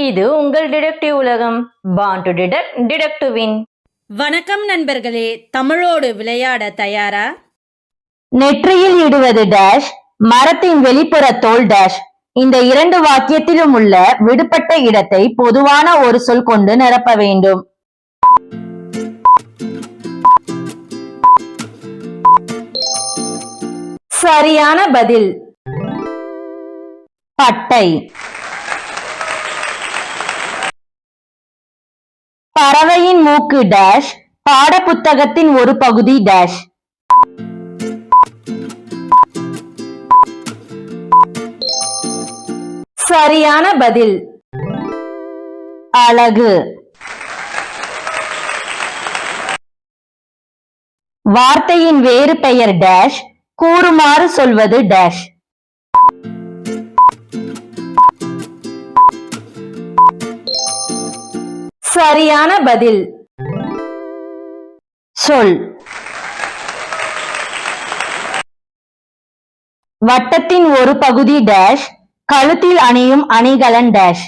இது உங்கள் டிடெக்டிவ் உலகம். Born to detect, detect to win. வணக்கம் நண்பர்களே, தமிழோடு விளையாட தயாரா? நெற்றியில் இடுவது டேஷ், மரத்தின் வெளிப்புற தோல் டேஷ். இந்த இரண்டு வாக்கியத்திலும் உள்ள விடுபட்ட இடத்தை பொதுவான ஒரு சொல் கொண்டு நிரப்ப வேண்டும். சரியான பதில் பட்டை. பறவையின் மூக்கு டேஷ், பாட புத்தகத்தின் ஒரு பகுதி டேஷ். சரியான பதில் அழகு. வார்த்தையின் வேறு பெயர் டேஷ், கூறுமாறு சொல்வது டேஷ். சரியான பதில் சொல். வட்டத்தின் ஒரு பகுதி டேஷ், கழுத்தில் அணியும் அணிகலன் டேஷ்.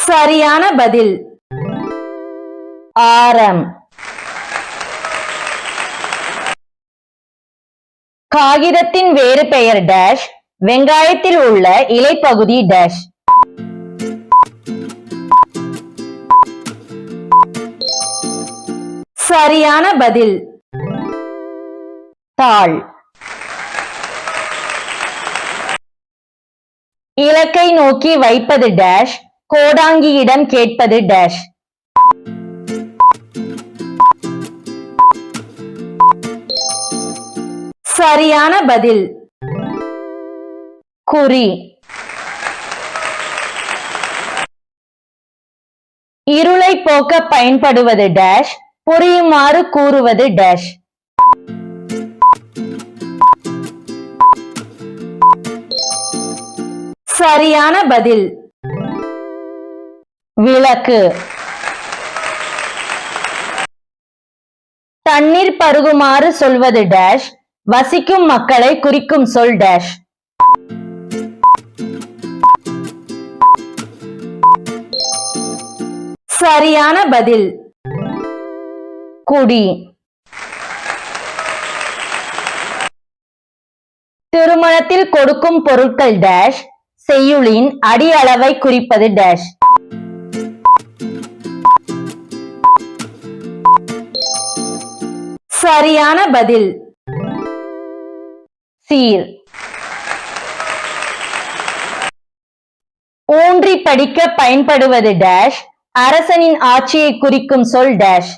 சரியான பதில் ஆரம். காகிதத்தின் வேறு பெயர் டேஷ், வெங்காயத்தில் உள்ள இலைப்பகுதி டேஷ். சரியான பதில் தாள். இலக்கை நோக்கி வைப்பது டேஷ், கோடாங்கியிடம் கேட்பது டேஷ். சரியான பதில் குறி. இருளை போக்க பயன்படுவது டேஷ், புரியுமாறு கூறுவது டேஷ். சரியான பதில் விளக்கு. தண்ணீர் பருகுமாறு சொல்வது டேஷ், வசிக்கும் மக்களை குறிக்கும் சொல் டேஷ். சரியான பதில் குடி. திருமணத்தில் கொடுக்கும் பொருட்கள் டேஷ், செய்யுளின் அடி அளவை குறிப்பது டேஷ். சரியான பதில் சீர். ஊன்றி படிக்க பயன்படுவது டேஷ், அரசனின் ஆட்சியை குறிக்கும் சொல் டேஷ்.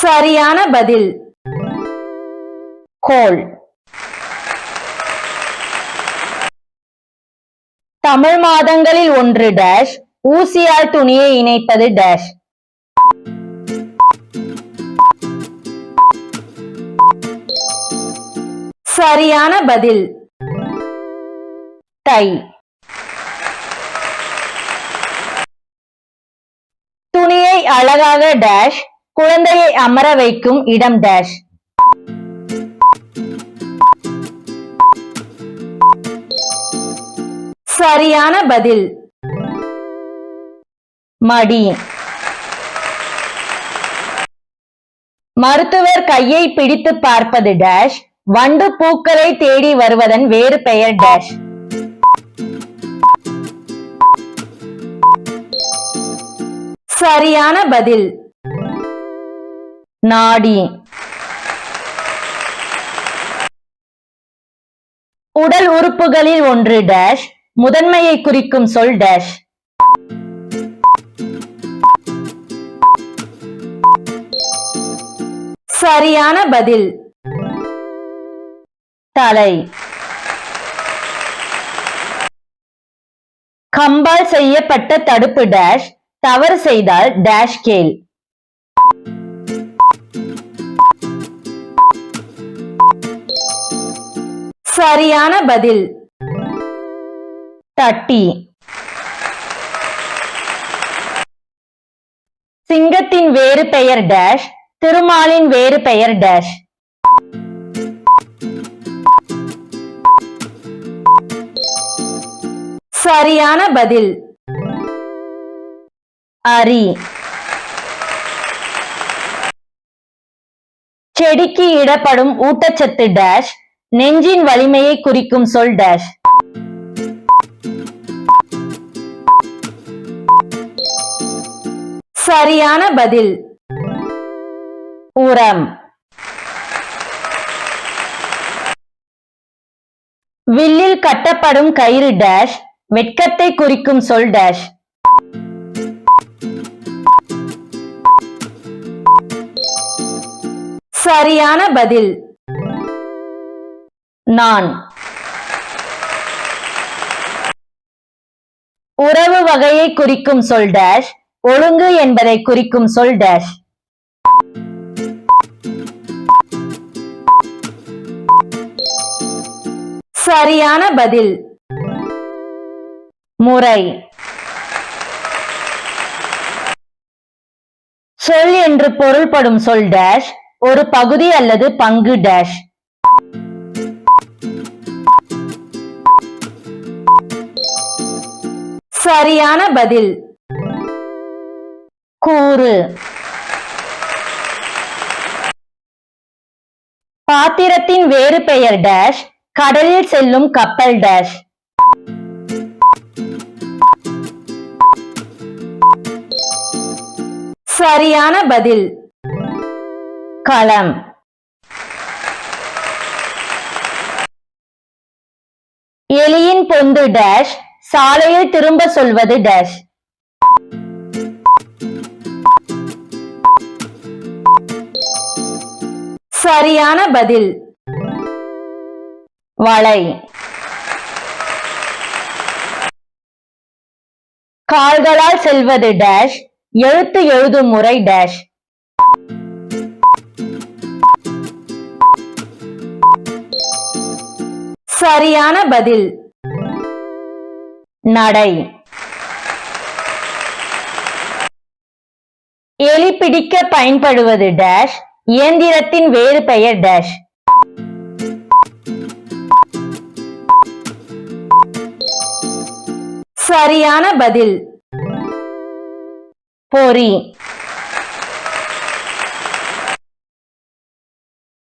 சரியான பதில் கோல். தமிழ் மாதங்களில் ஒன்று டேஷ், ஊசியால் துணியை இணைப்பது டேஷ். சரியான பதில் டை. துணியை அழகாக டேஷ், குழந்தையை அமர வைக்கும் இடம் டேஷ். சரியான பதில் மடி. மருத்துவர் கையை பிடித்து பார்ப்பது டேஷ், வண்டு பூக்களை தேடி வருவதன் வேறு பெயர் டேஷ். சரியான பதில் நாடி. உடல் உறுப்புகளில் ஒன்று டேஷ், முதன்மையை குறிக்கும் சொல் டேஷ். சரியான பதில் தலை. கம்பால் செய்யப்பட்ட தடுப்பு டேஷ், தவறு செய்தால் டேஷ் கேள். சரியான பதில் தட்டி. சிங்கத்தின் தெய்வத்தின் வேறு பெயர் டேஷ், திருமாலின் வேறு பெயர் டேஷ். சரியான பதில் அரி. செடிக்கு இடப்படும் ஊட்டச்சத்து டேஷ், நெஞ்சின் வலிமையை குறிக்கும் சொல் டேஷ். சரியான பதில் உரம். வில்லில் கட்டப்படும் கயிறு டேஷ், வெட்கத்தை குறிக்கும் சொல் டேஷ். சரியான பதில் நான். உறவு வகையை குறிக்கும் சொல் டேஷ், ஒழுங்கு என்பதை குறிக்கும் சொல் டேஷ். சரியான பதில் முறை. சொல் என்று பொருள்படும் சொல் டேஷ், ஒரு பகுதி அல்லது பங்கு டேஷ். சரியான பதில் கூறு. பாத்திரத்தின் வேறு பெயர் டேஷ், கடலில் செல்லும் கப்பல் டேஷ். சரியான பதில் களம். எலியின் பொந்து டேஷ், சாலையில் திரும்ப சொல்வது டேஷ். சரியான பதில் வளை. கால்களால் செல்வது டேஷ், எழுத்து எழுதும் முறை டேஷ். சரியான பதில் நடை. எலி பிடிக்க பயன்படுவது டேஷ், இயந்திரத்தின் வேறு பெயர் டேஷ். சரியான பதில் பொறி.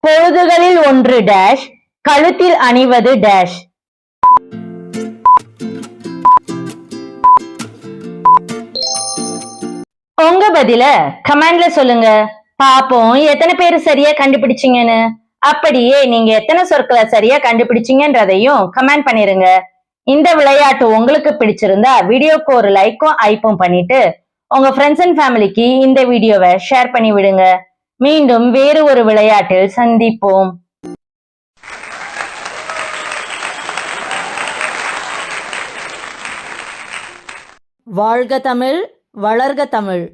பொழுதுகளில் ஒன்று டேஷ், கழுத்தில் அணிவது டேஷ். உங்க பதில கமெண்ட்ல சொல்லுங்க, பாப்போம் எத்தனை பேர் சரியா கண்டுபிடிச்சீங்கன்னு. அப்படியே நீங்க எத்தனை சொற்களை சரியா கண்டுபிடிச்சீங்கன்றதையும் கமெண்ட் பண்ணிருங்க. இந்த விளையாட்டு உங்களுக்கு பிடிச்சிருந்தா வீடியோக்கு ஒரு லைக்கும் ஐப்பும் பண்ணிட்டு உங்க ஃப்ரெண்ட்ஸ் அண்ட் ஃபேமிலிக்கு இந்த வீடியோவை ஷேர் பண்ணி விடுங்க. மீண்டும் வேறு ஒரு விளையாட்டில் சந்திப்போம். வாழ்க தமிழ், வளர்க தமிழ்.